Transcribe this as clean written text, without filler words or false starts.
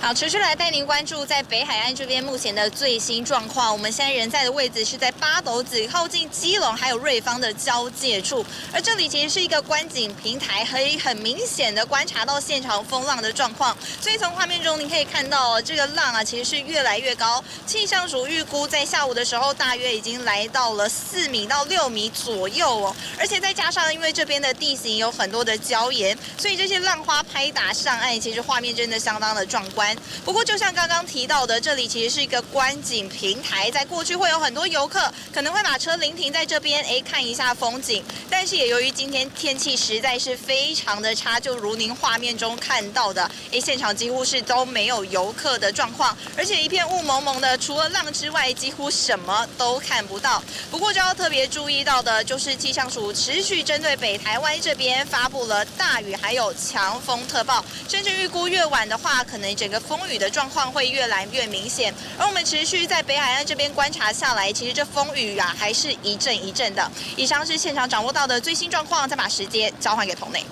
好，持续来带您关注在北海岸这边目前的最新状况。我们现在人在的位置是在八斗子靠近基隆还有瑞芳的交界处，而这里其实是一个观景平台，可以很明显的观察到现场风浪的状况。所以从画面中您可以看到，这个浪啊其实是越来越高。气象署预估在下午的时候，大约已经来到了4米到6米左右哦。而且再加上因为这边的地形有很多的礁岩，所以这些浪花拍打上岸，其实画面真的相当的壮观。不过，就像刚刚提到的，这里其实是一个观景平台，在过去会有很多游客可能会把车临停在这边，看一下风景。但是也由于今天天气实在是非常的差，就如您画面中看到的，现场几乎是都没有游客的状况，而且一片雾蒙蒙的，除了浪之外，几乎什么都看不到。不过，就要特别注意到的就是气象署持续针对北台湾这边发布了大雨还有强风特报，甚至预估越晚的话，可能整个风雨的状况会越来越明显。而我们持续在北海岸这边观察下来，其实这风雨啊还是一阵一阵的。以上是现场掌握到的最新状况，再把时间交还给棚内。